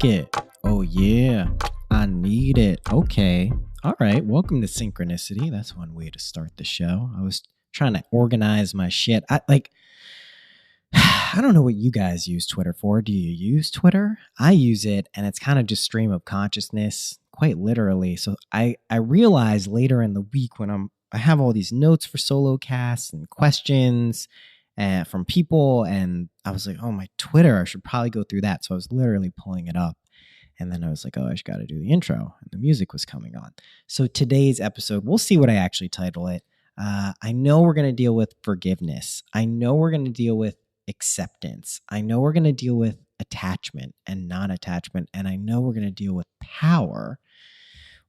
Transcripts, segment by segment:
like it. Oh yeah, I need it. Okay. All right. Welcome to Synchronicity. That's one way to start the show. I was trying to organize my shit. I don't know what you guys use Twitter for. Do you use Twitter? I use it, and it's kind of just stream of consciousness, quite literally. So I realized later in the week when I have all these notes for solo casts and questions from people, and I was like, oh, my Twitter, I should probably go through that. So I was literally pulling it up, and then I was like, oh, I just got to do the intro, and the music was coming on. So today's episode, we'll see what I actually title it. I know we're going to deal with forgiveness. I know we're going to deal with acceptance. I know we're going to deal with attachment and non-attachment, and I know we're going to deal with power.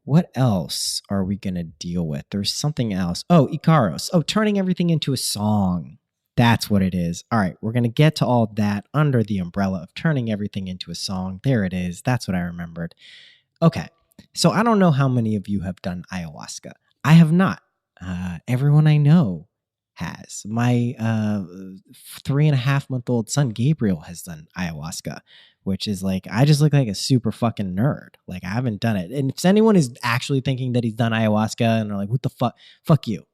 What else are we going to deal with? There's something else. Oh, Icaros. Oh, turning everything into a song. That's what it is. All right, we're going to get to all that under the umbrella of turning everything into a song. There it is. That's what I remembered. Okay, so I don't know how many of you have done ayahuasca. I have not. Everyone I know has. My 3.5-month-old son Gabriel has done ayahuasca, which is like, I just look like a super fucking nerd. Like, I haven't done it. And if anyone is actually thinking that he's done ayahuasca and they're like, what the fuck you.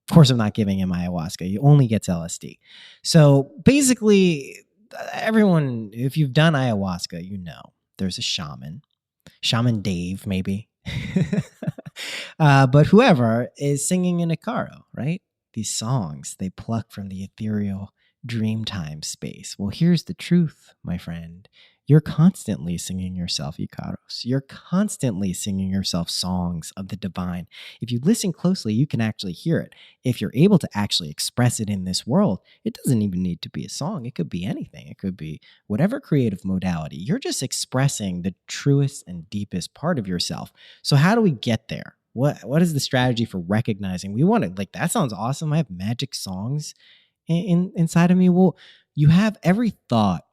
Of course I'm not giving him ayahuasca. He only gets LSD. So basically, everyone, if you've done ayahuasca, you know there's a shaman Dave, maybe. But whoever is singing an Icaro, right? These songs they pluck from the ethereal dreamtime space. Well, here's the truth, my friend. You're constantly singing yourself Icaros. You're constantly singing yourself songs of the divine. If you listen closely, you can actually hear it. If you're able to actually express it in this world, it doesn't even need to be a song. It could be anything. It could be whatever creative modality. You're just expressing the truest and deepest part of yourself. So how do we get there? What is the strategy for recognizing? We want to, like, that sounds awesome. I have magic songs inside of me. Well, you have every thought,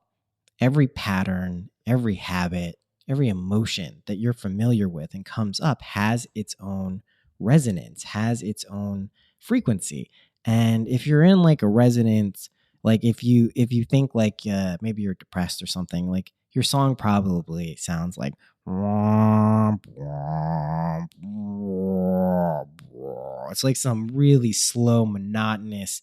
every pattern, every habit, every emotion that you're familiar with and comes up has its own resonance, has its own frequency. And if you're in like a resonance, like if you think like maybe you're depressed or something, like your song probably sounds like it's like some really slow, monotonous,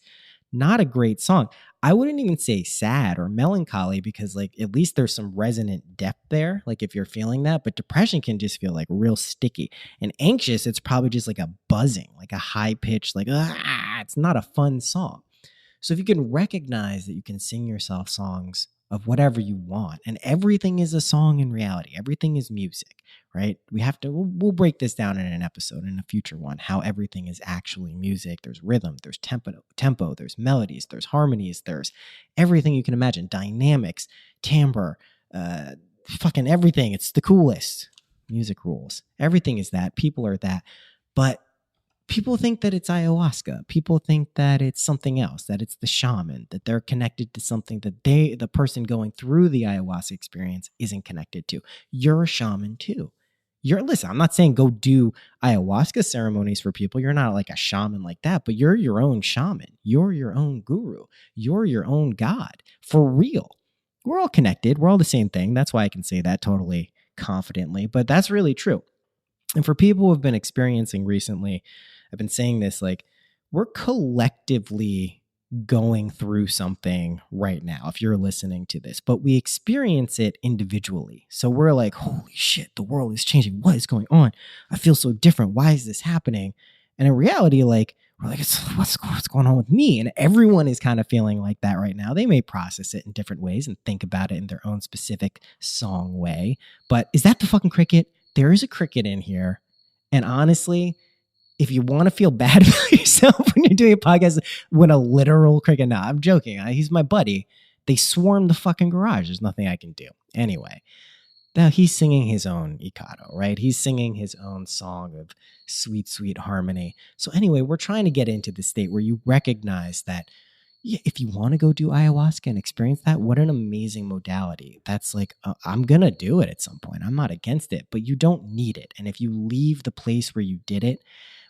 not a great song. I wouldn't even say sad or melancholy because like at least there's some resonant depth there, like if you're feeling that. But depression can just feel like real sticky. And anxious, it's probably just like a buzzing, like a high pitch, like it's not a fun song. So if you can recognize that you can sing yourself songs of whatever you want, and everything is a song in reality, everything is music, right? We'll break this down in an episode, in a future one, how everything is actually music. There's rhythm, there's tempo, there's melodies, there's harmonies, there's everything you can imagine, dynamics, timbre, fucking everything. It's the coolest. Music rules. Everything is that. People are that. But people think that it's ayahuasca. People think that it's something else, that it's the shaman, that they're connected to something that the person going through the ayahuasca experience isn't connected to. You're a shaman too. Listen, I'm not saying go do ayahuasca ceremonies for people. You're not like a shaman like that, but you're your own shaman. You're your own guru. You're your own God, for real. We're all connected. We're all the same thing. That's why I can say that totally confidently, but that's really true. And for people who have been experiencing recently, I've been saying this, like, we're collectively going through something right now, if you're listening to this, but we experience it individually. So we're like, holy shit, the world is changing. What is going on? I feel so different. Why is this happening? And in reality, like, we're like, what's going on with me? And everyone is kind of feeling like that right now. They may process it in different ways and think about it in their own specific song way. But is that the fucking cricket? There is a cricket in here. And honestly, if you want to feel bad about yourself when you're doing a podcast when a literal cricket, no, I'm joking. He's my buddy. They swarm the fucking garage. There's nothing I can do. Anyway, now he's singing his own Icaro, right? He's singing his own song of sweet, sweet harmony. So anyway, we're trying to get into the state where you recognize that if you want to go do ayahuasca and experience that, what an amazing modality. That's like, I'm going to do it at some point. I'm not against it, but you don't need it. And if you leave the place where you did it,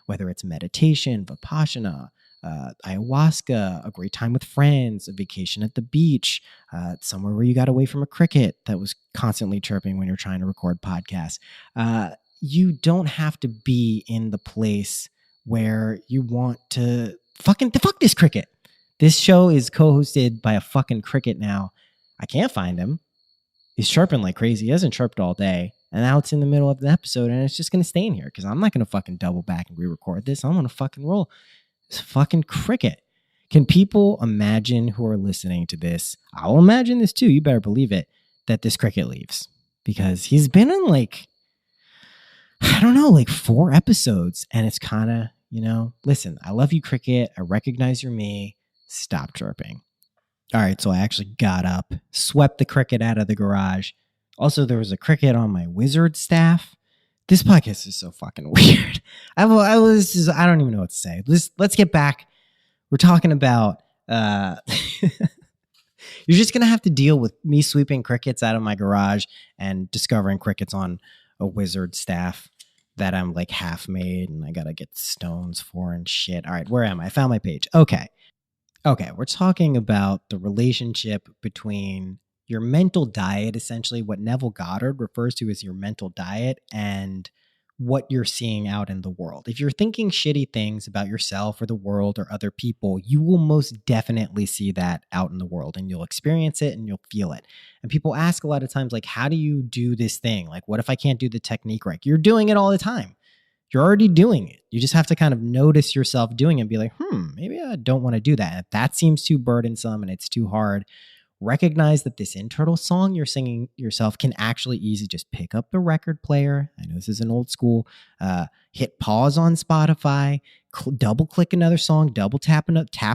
whether it's meditation, vipassana, ayahuasca, a great time with friends, a vacation at the beach, somewhere where you got away from a cricket that was constantly chirping when you're trying to record podcasts. You don't have to be in the place where you want to fuck this cricket. This show is co-hosted by a fucking cricket now. I can't find him. He's chirping like crazy. He hasn't chirped all day. And now it's in the middle of the episode and it's just going to stay in here because I'm not going to fucking double back and re-record this. I'm going to fucking roll this fucking cricket. Can people imagine who are listening to this? I'll imagine this too. You better believe it, that this cricket leaves because he's been in like, I don't know, like 4 episodes. And it's kind of, listen, I love you, cricket. I recognize you're me. Stop chirping. All right, so I actually got up, swept the cricket out of the garage. Also, there was a cricket on my wizard staff. This podcast is so fucking weird. I don't even know what to say. Let's get back. We're talking about, you're just going to have to deal with me sweeping crickets out of my garage and discovering crickets on a wizard staff that I'm like half made and I got to get stones for and shit. All right, where am I? I found my page. Okay, we're talking about the relationship between your mental diet, essentially what Neville Goddard refers to as your mental diet, and what you're seeing out in the world. If you're thinking shitty things about yourself or the world or other people, you will most definitely see that out in the world and you'll experience it and you'll feel it. And people ask a lot of times, like, how do you do this thing? Like, what if I can't do the technique right? You're doing it all the time. You're already doing it. You just have to kind of notice yourself doing it and be like, maybe I don't want to do that. If that seems too burdensome and it's too hard, recognize that this internal song you're singing yourself can actually easily just pick up the record player. I know this is an old school. Hit pause on Spotify, double click another song, double tap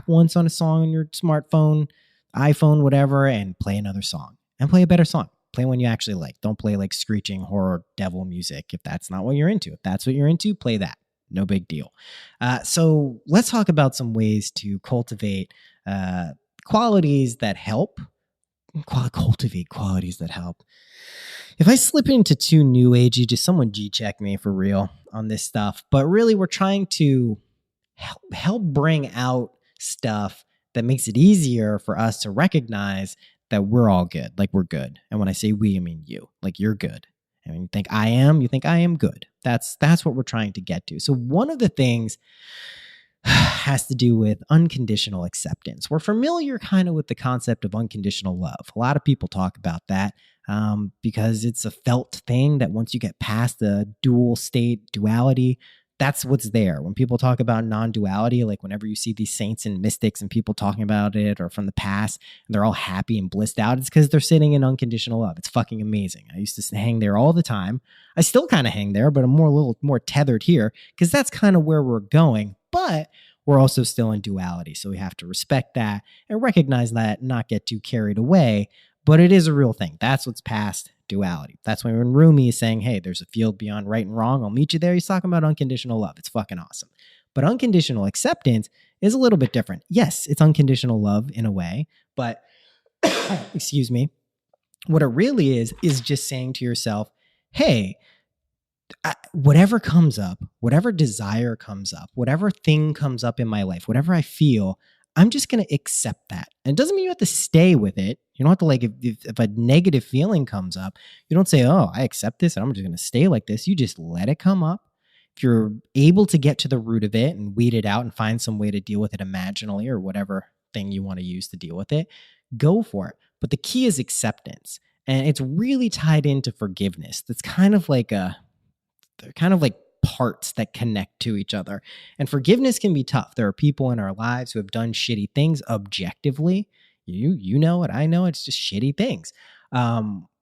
once on a song on your smartphone, iPhone, whatever, and play another song and play a better song. Play one you actually like. Don't play like screeching horror devil music if that's not what you're into. If that's what you're into, play that. No big deal. So let's talk about some ways to cultivate qualities that help. Cultivate qualities that help. If I slip into too new agey, just someone G-check me for real on this stuff. But really, we're trying to help bring out stuff that makes it easier for us to recognize that we're all good, like we're good. And when I say we, I mean you, like you're good. And when you think I am good. That's what we're trying to get to. So one of the things has to do with unconditional acceptance. We're familiar kind of with the concept of unconditional love. A lot of people talk about that because it's a felt thing that once you get past the dual state duality, that's what's there. When people talk about non-duality, like whenever you see these saints and mystics and people talking about it or from the past, and they're all happy and blissed out, it's because they're sitting in unconditional love. It's fucking amazing. I used to hang there all the time. I still kind of hang there, but I'm a little more tethered here because that's kind of where we're going. But we're also still in duality. So we have to respect that and recognize that, not get too carried away. But it is a real thing. That's what's past duality. That's when Rumi is saying, hey, there's a field beyond right and wrong. I'll meet you there. He's talking about unconditional love. It's fucking awesome. But unconditional acceptance is a little bit different. Yes, it's unconditional love in a way, but excuse me, what it really is just saying to yourself, hey, whatever comes up, whatever desire comes up, whatever thing comes up in my life, whatever I feel, I'm just going to accept that. And it doesn't mean you have to stay with it. You don't have to, like, if a negative feeling comes up, you don't say, oh, I accept this and I'm just going to stay like this. You just let it come up. If you're able to get to the root of it and weed it out and find some way to deal with it imaginally or whatever thing you want to use to deal with it, go for it. But the key is acceptance. And it's really tied into forgiveness. That's kind of like they're kind of like parts that connect to each other. And forgiveness can be tough. There are people in our lives who have done shitty things objectively. You know it. I know it's just shitty things.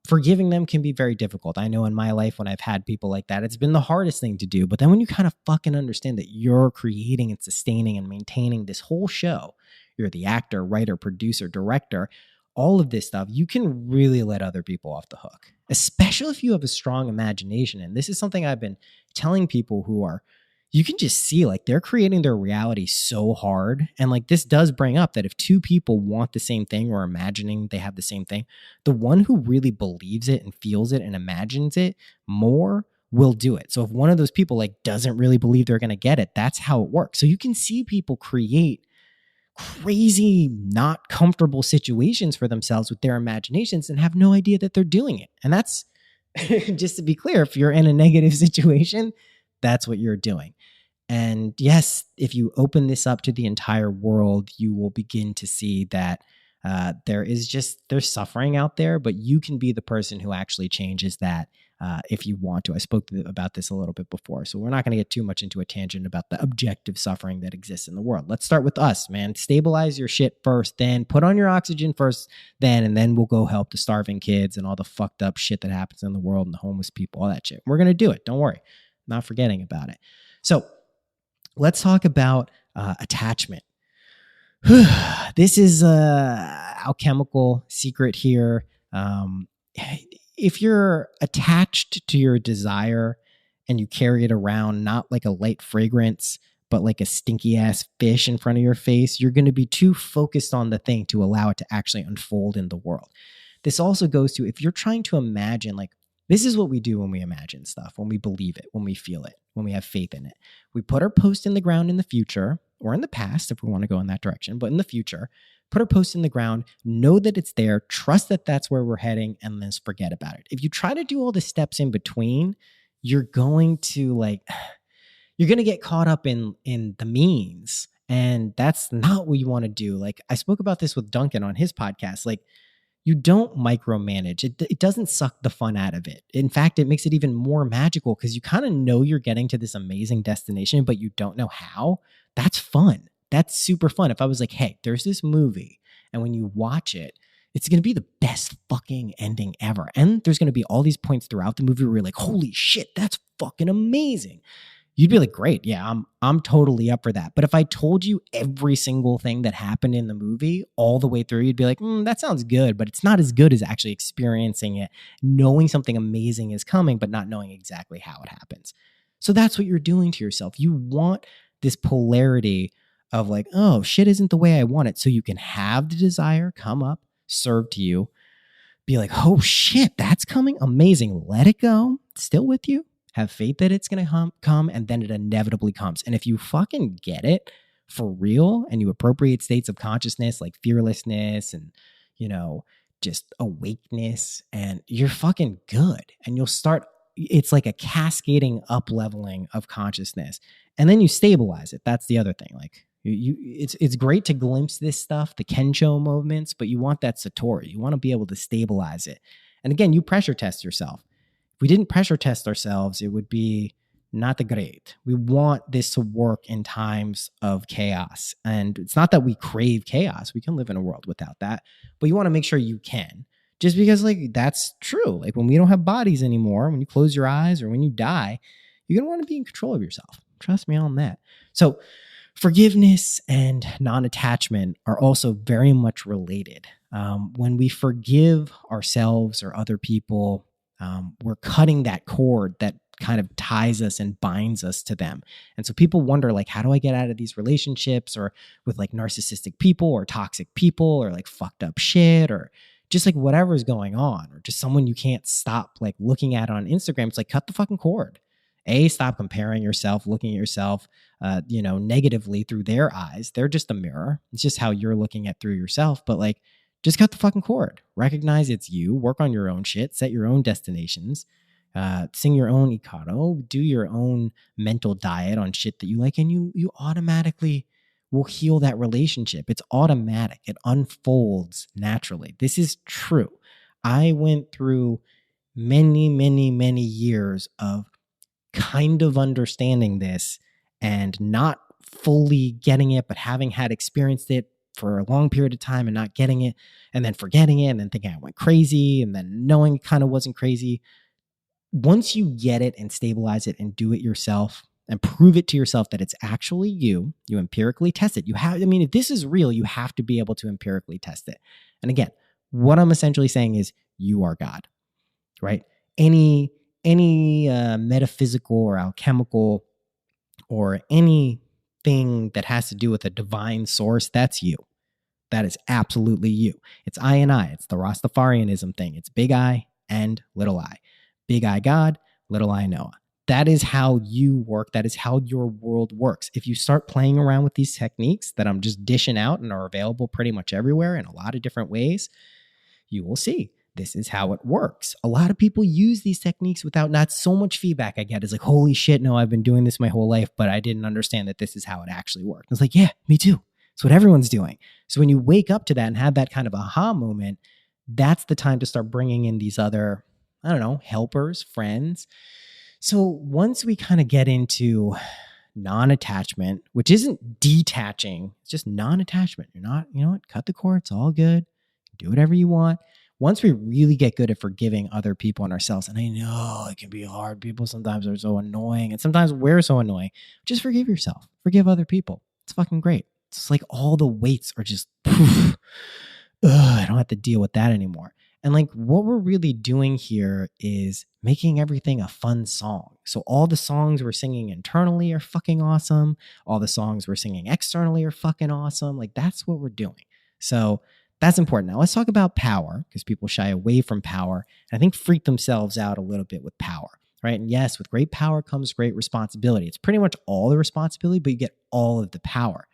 Forgiving them can be very difficult. I know in my life when I've had people like that, it's been the hardest thing to do. But then when you kind of fucking understand that you're creating and sustaining and maintaining this whole show, you're the actor, writer, producer, director, all of this stuff, you can really let other people off the hook, especially if you have a strong imagination. And this is something I've been telling people who are, you can just see like they're creating their reality so hard. And like this does bring up that if two people want the same thing or imagining they have the same thing, the one who really believes it and feels it and imagines it more will do it. So if one of those people like doesn't really believe they're going to get it, that's how it works. So you can see people create crazy, not comfortable situations for themselves with their imaginations and have no idea that they're doing it. And that's just to be clear, if you're in a negative situation, that's what you're doing. And yes, if you open this up to the entire world, you will begin to see that there's suffering out there, but you can be the person who actually changes that if you want to. I spoke about this a little bit before, so we're not going to get too much into a tangent about the objective suffering that exists in the world. Let's start with us, man. Stabilize your shit first, then put on your oxygen first, and then we'll go help the starving kids and all the fucked up shit that happens in the world and the homeless people, all that shit. We're going to do it. Don't worry. I'm not forgetting about it. So let's talk about attachment. This is a alchemical secret here. If you're attached to your desire and you carry it around, not like a light fragrance, but like a stinky ass fish in front of your face, you're going to be too focused on the thing to allow it to actually unfold in the world. This also goes to, if you're trying to imagine, like, this is what we do when we imagine stuff, when we believe it, when we feel it, when we have faith in it. We put our post in the ground in the future, or in the past, if we want to go in that direction, but in the future, put our post in the ground, know that it's there, trust that that's where we're heading, and then just forget about it. If you try to do all the steps in between, you're going to get caught up in the means. And that's not what you want to do. Like, I spoke about this with Duncan on his podcast. Like, you don't micromanage. It doesn't suck the fun out of it. In fact, it makes it even more magical because you kind of know you're getting to this amazing destination, but you don't know how. That's fun. That's super fun. If I was like, hey, there's this movie, and when you watch it, it's going to be the best fucking ending ever. And there's going to be all these points throughout the movie where you're like, holy shit, that's fucking amazing. You'd be like, great, yeah, I'm totally up for that. But if I told you every single thing that happened in the movie all the way through, you'd be like, that sounds good, but it's not as good as actually experiencing it, knowing something amazing is coming, but not knowing exactly how it happens. So that's what you're doing to yourself. You want this polarity of like, oh, shit isn't the way I want it. So you can have the desire come up, serve to you, be like, oh shit, that's coming, amazing, let it go, still with you. Have faith that it's going to come, and then it inevitably comes. And if you fucking get it for real and you appropriate states of consciousness like fearlessness and, just awakeness, and you're fucking good. And you'll start, it's like a cascading up leveling of consciousness. And then you stabilize it. That's the other thing. Like, it's great to glimpse this stuff, the Kensho movements, but you want that Satori. You want to be able to stabilize it. And again, you pressure test yourself. If we didn't pressure test ourselves, it would be not the great. We want this to work in times of chaos. And it's not that we crave chaos. We can live in a world without that, but you want to make sure you can. Just because that's true. Like when we don't have bodies anymore, when you close your eyes or when you die, you're going to want to be in control of yourself. Trust me on that. So forgiveness and non-attachment are also very much related. When we forgive ourselves or other people, we're cutting that cord that kind of ties us and binds us to them. And so people wonder, how do I get out of these relationships, or with narcissistic people or toxic people or fucked up shit, or just whatever's going on, or just someone you can't stop looking at on Instagram. It's cut the fucking cord. Stop comparing yourself, looking at yourself, negatively through their eyes. They're just a mirror. It's just how you're looking at through yourself. But just cut the fucking cord. Recognize it's you. Work on your own shit. Set your own destinations. Sing your own Icaros. Do your own mental diet on shit that you like, and you automatically will heal that relationship. It's automatic. It unfolds naturally. This is true. I went through many, many, many years of kind of understanding this and not fully getting it, but having had experienced it for a long period of time and not getting it, and then forgetting it, and then thinking I went crazy, and then knowing it kind of wasn't crazy. Once you get it and stabilize it and do it yourself and prove it to yourself that it's actually you empirically test it. If this is real, you have to be able to empirically test it. And again, what I'm essentially saying is you are God, right? Any metaphysical or alchemical or anything that has to do with a divine source, that's you. That is absolutely you. It's I and I. It's the Rastafarianism thing. It's big I and little I. Big I God, little I Noah. that is how you work. That is how your world works. If you start playing around with these techniques that I'm just dishing out and are available pretty much everywhere in a lot of different ways, you will see this is how it works. A lot of people use these techniques without not so much feedback I get is like, holy shit, no, I've been doing this my whole life, but I didn't understand that this is how it actually worked. It's like, yeah, me too. It's what everyone's doing. So when you wake up to that and have that kind of aha moment, that's the time to start bringing in these other, I don't know, helpers, friends. So once we kind of get into non-attachment, which isn't detaching, it's just non-attachment. You're not, you know what, cut the cord, it's all good. Do whatever you want. Once we really get good at forgiving other people and ourselves, and I know it can be hard. People sometimes are so annoying, and sometimes we're so annoying. Just forgive yourself. Forgive other people. It's fucking great. It's like all the weights are just, poof, I don't have to deal with that anymore. And like what we're really doing here is making everything a fun song. So all the songs we're singing internally are fucking awesome. All the songs we're singing externally are fucking awesome. Like that's what we're doing. So that's important. Now let's talk about power, because people shy away from power and I think freak themselves out a little bit with power, right? And yes, with great power comes great responsibility. It's pretty much all the responsibility, but you get all of the power.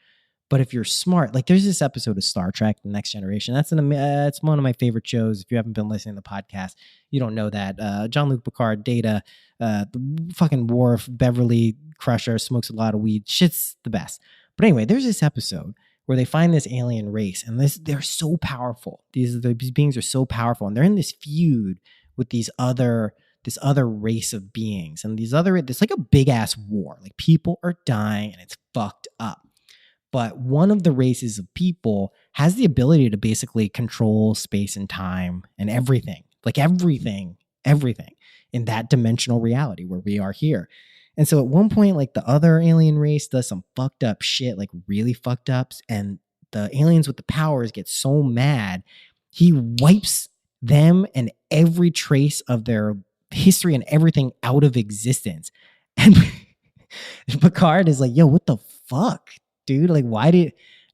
But if you're smart, like there's this episode of Star Trek, The Next Generation. It's one of my favorite shows. If you haven't been listening to the podcast, you don't know that. Jean-Luc Picard, Data, the fucking Worf, Beverly Crusher, smokes a lot of weed. Shit's the best. But anyway, there's this episode where they find this alien race, and they're so powerful. These beings are so powerful, and they're in this feud with this other race of beings, and it's like a big ass war. Like people are dying, and it's fucked up. But one of the races of people has the ability to basically control space and time and everything, like everything in that dimensional reality where we are here. And so at one point, like the other alien race does some fucked up shit, like really fucked ups. And the aliens with the powers get so mad, he wipes them and every trace of their history and everything out of existence. And Picard is like, yo, what the fuck? Dude, like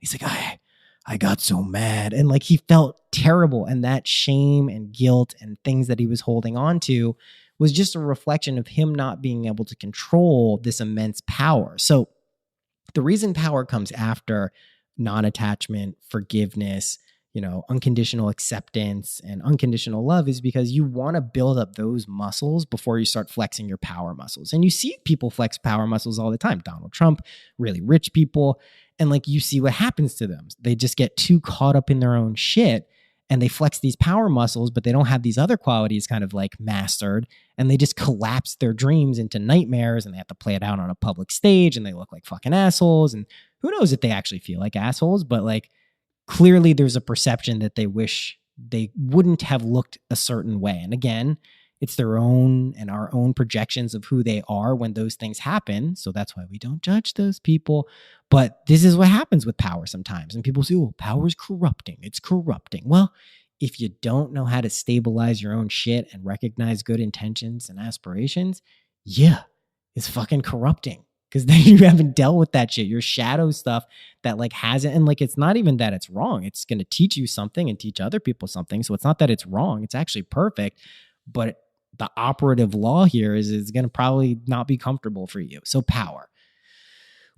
he's like, I got so mad, and like he felt terrible, and that shame and guilt and things that he was holding on to was just a reflection of him not being able to control this immense power. So the reason power comes after non-attachment, forgiveness, unconditional acceptance and unconditional love is because you want to build up those muscles before you start flexing your power muscles. And you see people flex power muscles all the time. Donald Trump, really rich people. And like you see what happens to them. They just get too caught up in their own shit and they flex these power muscles, but they don't have these other qualities kind of like mastered. And they just collapse their dreams into nightmares and they have to play it out on a public stage and they look like fucking assholes. And who knows if they actually feel like assholes, but like, clearly there's a perception that they wish they wouldn't have looked a certain way. And again, it's their own and our own projections of who they are when those things happen. So that's why we don't judge those people. But this is what happens with power sometimes. And people say, oh, power is corrupting. It's corrupting. Well, if you don't know how to stabilize your own shit and recognize good intentions and aspirations, yeah, it's fucking corrupting. Because then you haven't dealt with that shit, your shadow stuff that like hasn't, and like it's not even that it's wrong. It's going to teach you something and teach other people something. So it's not that it's wrong. It's actually perfect. But the operative law here is it's going to probably not be comfortable for you. So power.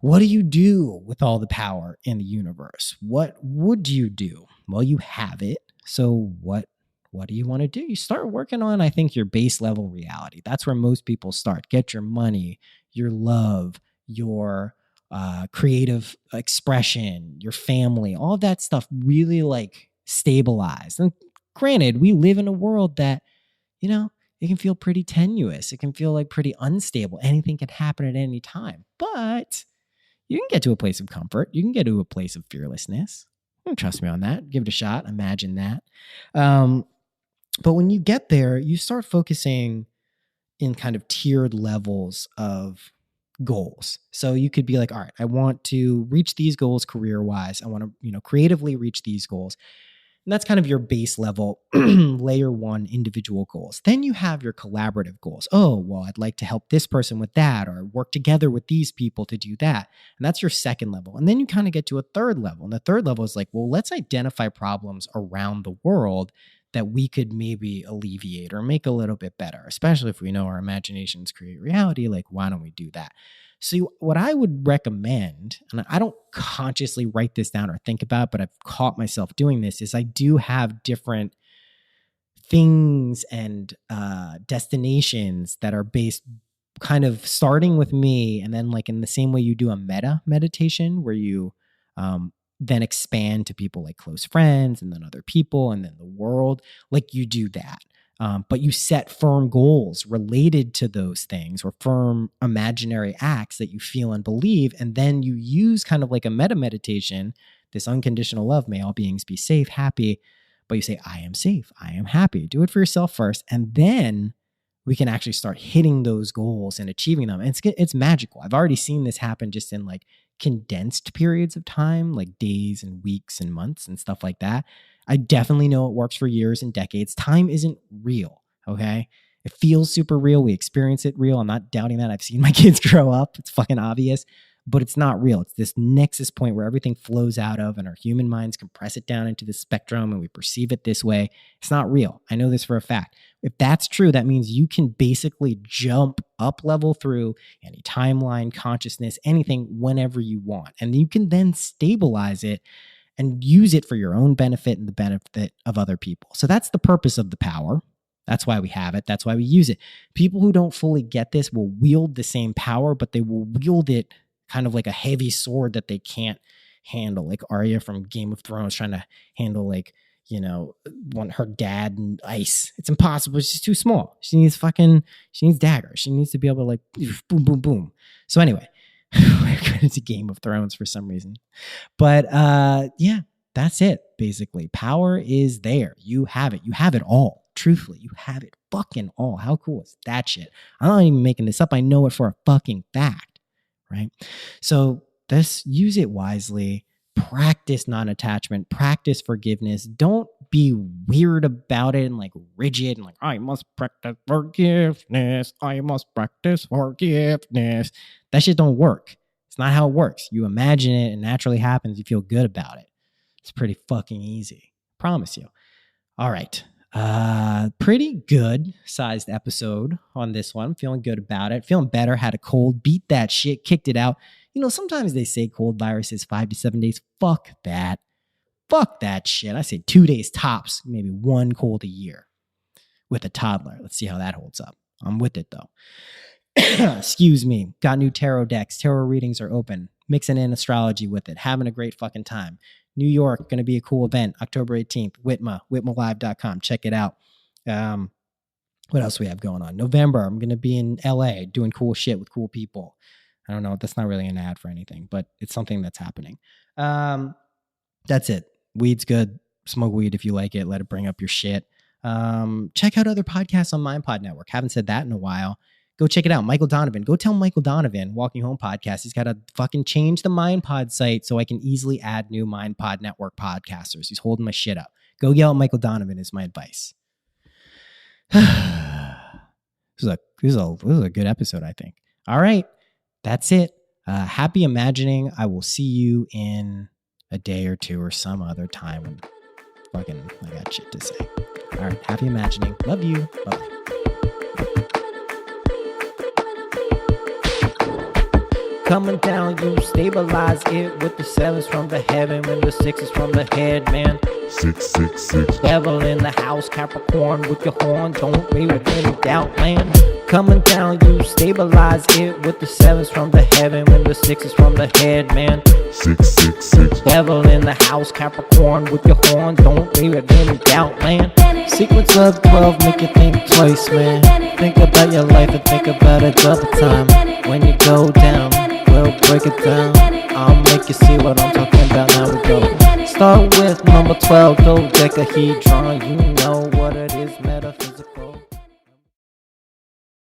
What do you do with all the power in the universe? What would you do? Well, you have it. So what do you want to do? You start working on, I think, your base level reality. That's where most people start. Get your money, your love, your creative expression, your family, all of that stuff really like stabilized. And granted, we live in a world that, it can feel pretty tenuous. It can feel like pretty unstable. Anything can happen at any time. But you can get to a place of comfort. You can get to a place of fearlessness. Trust me on that. Give it a shot. Imagine that. But when you get there, you start focusing in kind of tiered levels of goals. So you could be like, all right, I want to reach these goals career-wise. I want to, creatively reach these goals. And that's kind of your base level, layer one individual goals. Then you have your collaborative goals. Oh, well, I'd like to help this person with that or work together with these people to do that. And that's your second level. And then you kind of get to a third level. And the third level is like, well, let's identify problems around the world that we could maybe alleviate or make a little bit better, especially if we know our imaginations create reality. Like, why don't we do that? So what I would recommend, and I don't consciously write this down or think about it, but I've caught myself doing this, is I do have different things and destinations that are based kind of starting with me, and then like in the same way you do a meta meditation where you then expand to people like close friends and then other people and then the world, like you do that. But you set firm goals related to those things or firm imaginary acts that you feel and believe. And then you use kind of like a meta meditation, this unconditional love, may all beings be safe, happy. But you say, I am safe, I am happy. Do it for yourself first. And then we can actually start hitting those goals and achieving them. And it's magical. I've already seen this happen just in like condensed periods of time, like days and weeks and months and stuff like that. I definitely know it works for years and decades. Time isn't real, okay? It feels super real. We experience it real. I'm not doubting that. I've seen my kids grow up. It's fucking obvious, but it's not real. It's this nexus point where everything flows out of and our human minds compress it down into the spectrum and we perceive it this way. It's not real. I know this for a fact. If that's true, that means you can basically jump up level through any timeline, consciousness, anything whenever you want. And you can then stabilize it and use it for your own benefit and the benefit of other people. So that's the purpose of the power. That's why we have it. That's why we use it. People who don't fully get this will wield the same power, but they will wield it kind of like a heavy sword that they can't handle. Like Arya from Game of Thrones trying to handle like, you know, her dad and ice. It's impossible. She's too small. She needs daggers. She needs to be able to like boom, boom, boom. So anyway, we're going into Game of Thrones for some reason. But yeah, that's it. Basically, power is there. You have it. You have it all. Truthfully, you have it fucking all. How cool is that shit? I'm not even making this up. I know it for a fucking fact, right? So use it wisely. Practice non-attachment, practice forgiveness. Don't be weird about it and like rigid and like, I must practice forgiveness. I must practice forgiveness. That shit don't work. It's not how it works. You imagine it, it naturally happens. You feel good about it. It's pretty fucking easy. Promise you. All right. Pretty good sized episode on this one. Feeling good about it. Feeling better. Had a cold. Beat that shit. Kicked it out. You know, sometimes they say cold virus is 5 to 7 days. Fuck that. Fuck that shit. I say 2 days tops, maybe one cold a year with a toddler. Let's see how that holds up. I'm with it though. Excuse me. Got new tarot decks. Tarot readings are open. Mixing in astrology with it. Having a great fucking time. New York, going to be a cool event. October 18th. whitmalive.com. Check it out. What else do we have going on? November, I'm going to be in LA doing cool shit with cool people. I don't know. That's not really an ad for anything, but it's something that's happening. That's it. Weed's good. Smoke weed if you like it. Let it bring up your shit. Check out other podcasts on MindPod Network. Haven't said that in a while. Go check it out. Michael Donovan. Go tell Michael Donovan, Walking Home Podcast. He's got to fucking change the MindPod site so I can easily add new MindPod Network podcasters. He's holding my shit up. Go yell at Michael Donovan is my advice. This is a good episode, I think. All right. That's it. Happy imagining. I will see you in a day or two or some other time when fucking I got shit to say. All right. Happy imagining. Love you. Bye. Coming down, you stabilize it with the 7s from the heaven when the 6s from the head, man. 666. Devil in the house, Capricorn with your horn. Don't be with any doubt, man. Coming down, you stabilize it with the 7s from the heaven when the 6s from the head, man. 666. Devil in the house, Capricorn with your horn. Don't be with any doubt, man. Sequence of 12 make you think twice, man. Think about your life and think about it double time. When you go down, we'll break it down. I'll make you see what I'm talking about. Now we go. Start with number 12, dodecahedron. You know